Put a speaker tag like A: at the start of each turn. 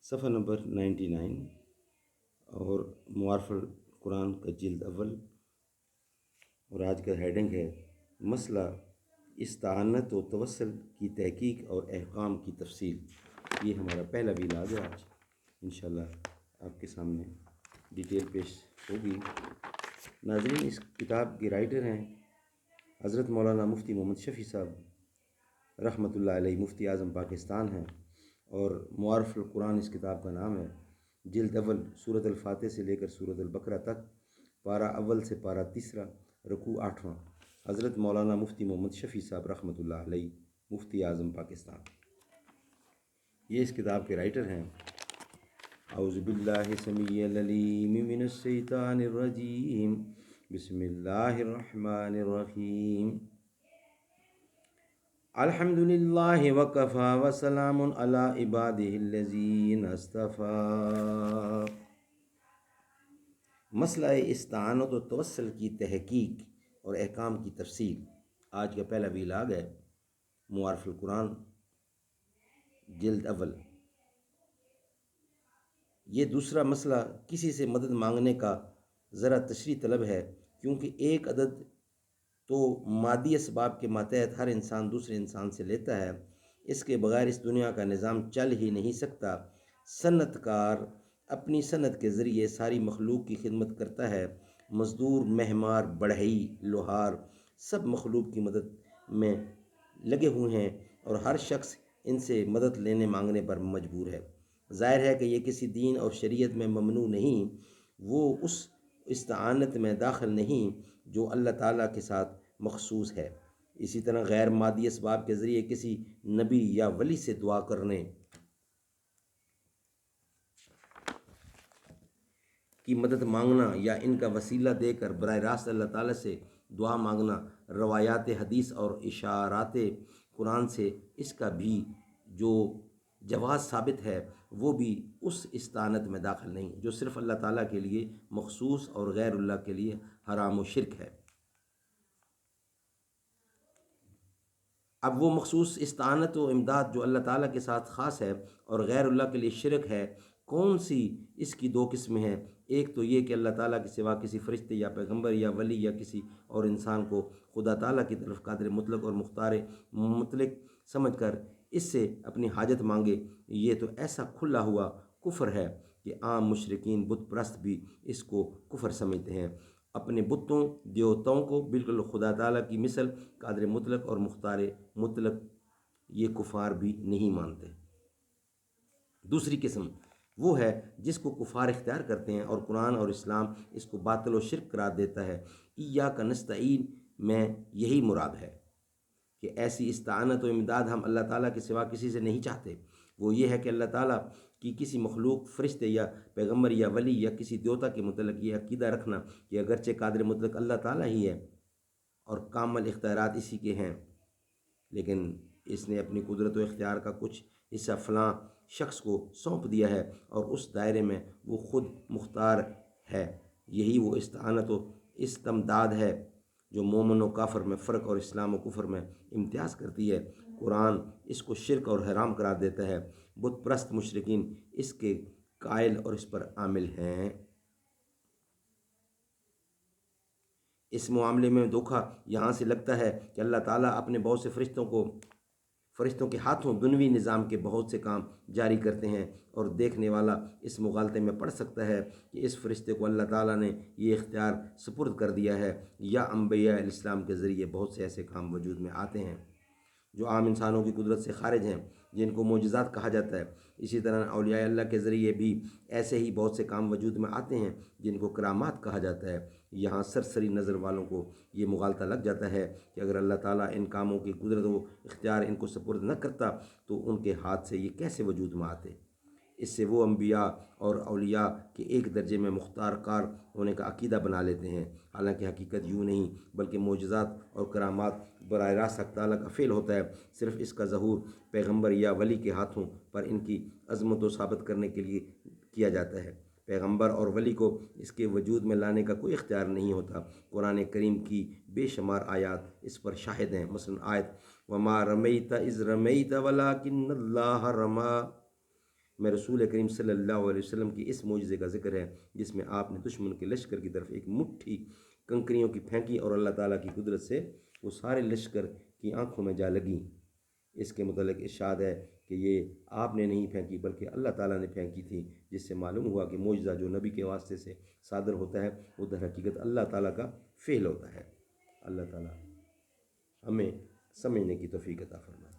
A: صفحہ نمبر 99 اور معارف القرآن کا جلد اول، اور آج کا ہیڈنگ ہے مسئلہ استعانت و توسل کی تحقیق اور احکام کی تفصیل۔ یہ ہمارا پہلا ویلاگ ہے، آج انشاءاللہ آپ کے سامنے ڈیٹیل پیش ہوگی۔ ناظرین، اس کتاب کے رائٹر ہیں حضرت مولانا مفتی محمد شفیع صاحب رحمۃ اللہ علیہ، مفتی اعظم پاکستان ہیں، اور معارف القرآن اس کتاب کا نام ہے۔ جلد اول، سورۃ الفاتح سے لے کر سورۃ البقرہ تک، پارہ اول سے پارہ تیسرا، رکوع 8واں۔ حضرت مولانا مفتی محمد شفیع صاحب رحمۃ اللہ علیہ، مفتی اعظم پاکستان، یہ اس کتاب کے رائٹر ہیں۔ اعوذ باللہ السمیع العلیم من الشیطان الرجیم، بسم اللہ الرحمن الرحیم۔ الحمد للہ وکفی وسلام علی عبادہ الذین اصطفی۔ مسئلہ استعانت و توسل کی تحقیق اور احکام کی تفصیل، آج کا پہلا ویلاگ ہے، معارف القرآن جلد اول۔ یہ دوسرا مسئلہ کسی سے مدد مانگنے کا ذرا تشریح طلب ہے، کیونکہ ایک عدد تو مادی اسباب کے ماتحت ہر انسان دوسرے انسان سے لیتا ہے، اس کے بغیر اس دنیا کا نظام چل ہی نہیں سکتا۔ صنعت کار اپنی صنعت کے ذریعے ساری مخلوق کی خدمت کرتا ہے، مزدور، مہمار، بڑھئی، لوہار سب مخلوق کی مدد میں لگے ہوئے ہیں، اور ہر شخص ان سے مدد لینے مانگنے پر مجبور ہے۔ ظاہر ہے کہ یہ کسی دین اور شریعت میں ممنوع نہیں، وہ اس استعانت میں داخل نہیں جو اللہ تعالیٰ کے ساتھ مخصوص ہے۔ اسی طرح غیر مادی اسباب کے ذریعے کسی نبی یا ولی سے دعا کرنے کی مدد مانگنا یا ان کا وسیلہ دے کر براہ راست اللہ تعالیٰ سے دعا مانگنا روایات حدیث اور اشارات قرآن سے اس کا بھی جو جواز ثابت ہے، وہ بھی اس استعانت میں داخل نہیں جو صرف اللہ تعالیٰ کے لیے مخصوص اور غیر اللہ کے لیے حرام و شرک ہے۔ اب وہ مخصوص استعانت و امداد جو اللہ تعالیٰ کے ساتھ خاص ہے اور غیر اللہ کے لیے شرک ہے، کون سی؟ اس کی دو قسمیں ہیں۔ ایک تو یہ کہ اللہ تعالیٰ کے سوا کسی فرشتے یا پیغمبر یا ولی یا کسی اور انسان کو خدا تعالیٰ کی طرف قادر مطلق اور مختار مطلق سمجھ کر اس سے اپنی حاجت مانگے۔ یہ تو ایسا کھلا ہوا کفر ہے کہ عام مشرکین بت پرست بھی اس کو کفر سمجھتے ہیں۔ اپنے بتوں دیوتاؤں کو بالکل خدا تعالیٰ کی مثل قادر مطلق اور مختار مطلق یہ کفار بھی نہیں مانتے۔ دوسری قسم وہ ہے جس کو کفار اختیار کرتے ہیں، اور قرآن اور اسلام اس کو باطل و شرک قرار دیتا ہے۔ ایاک نستعین میں یہی مراد ہے کہ ایسی استعانت و امداد ہم اللہ تعالیٰ کے سوا کسی سے نہیں چاہتے۔ وہ یہ ہے کہ اللہ تعالیٰ کی کسی مخلوق، فرشتے یا پیغمبر یا ولی یا کسی دیوتا کے متعلق یہ عقیدہ رکھنا کہ اگرچہ قادر مطلق اللہ تعالیٰ ہی ہے اور کامل اختیارات اسی کے ہیں، لیکن اس نے اپنی قدرت و اختیار کا کچھ حصہ فلاں شخص کو سونپ دیا ہے اور اس دائرے میں وہ خود مختار ہے۔ یہی وہ استعانت و استمداد ہے جو مومن و کافر میں فرق اور اسلام و کفر میں امتیاز کرتی ہے۔ قرآن اس کو شرک اور حرام قرار دیتا ہے۔ بت پرست مشرکین اس کے قائل اور اس پر عامل ہیں۔ اس معاملے میں دھوکہ یہاں سے لگتا ہے کہ اللہ تعالیٰ اپنے بہت سے فرشتوں کے ہاتھوں دنوی نظام کے بہت سے کام جاری کرتے ہیں، اور دیکھنے والا اس مغالطے میں پڑ سکتا ہے کہ اس فرشتے کو اللہ تعالیٰ نے یہ اختیار سپرد کر دیا ہے، یا انبیاء علیہ السلام کے ذریعے بہت سے ایسے کام وجود میں آتے ہیں جو عام انسانوں کی قدرت سے خارج ہیں، جن کو معجزات کہا جاتا ہے۔ اسی طرح اولیاء اللہ کے ذریعے بھی ایسے ہی بہت سے کام وجود میں آتے ہیں جن کو کرامات کہا جاتا ہے۔ یہاں سرسری نظر والوں کو یہ مغالطہ لگ جاتا ہے کہ اگر اللہ تعالیٰ ان کاموں کی قدرت و اختیار ان کو سپرد نہ کرتا تو ان کے ہاتھ سے یہ کیسے وجود میں آتے۔ اس سے وہ انبیاء اور اولیاء کے ایک درجے میں مختار کار ہونے کا عقیدہ بنا لیتے ہیں، حالانکہ حقیقت یوں نہیں، بلکہ معجزات اور کرامات براہ راست حق تعالیٰ کا فعل ہوتا ہے۔ صرف اس کا ظہور پیغمبر یا ولی کے ہاتھوں پر ان کی عظمت و ثابت کرنے کے لیے کیا جاتا ہے۔ پیغمبر اور ولی کو اس کے وجود میں لانے کا کوئی اختیار نہیں ہوتا۔ قرآن کریم کی بے شمار آیات اس پر شاہد ہیں۔ مثلا آیت وَمَا رَمَيْتَ إِذْ رَمَيْتَ وَلَكِنَّ اللَّهَ رَمَى، میں رسول کریم صلی اللہ علیہ وسلم کی اس معجزے کا ذکر ہے جس میں آپ نے دشمن کے لشکر کی طرف ایک مٹھی کنکریوں کی پھینکی اور اللہ تعالیٰ کی قدرت سے وہ سارے لشکر کی آنکھوں میں جا لگیں۔ اس کے متعلق ارشاد ہے کہ یہ آپ نے نہیں پھینکی بلکہ اللہ تعالیٰ نے پھینکی تھی، جس سے معلوم ہوا کہ معجزہ جو نبی کے واسطے سے صادر ہوتا ہے وہ در حقیقت اللہ تعالیٰ کا فعل ہوتا ہے۔ اللہ تعالیٰ ہمیں سمجھنے کی توفیق عطا فرمائے۔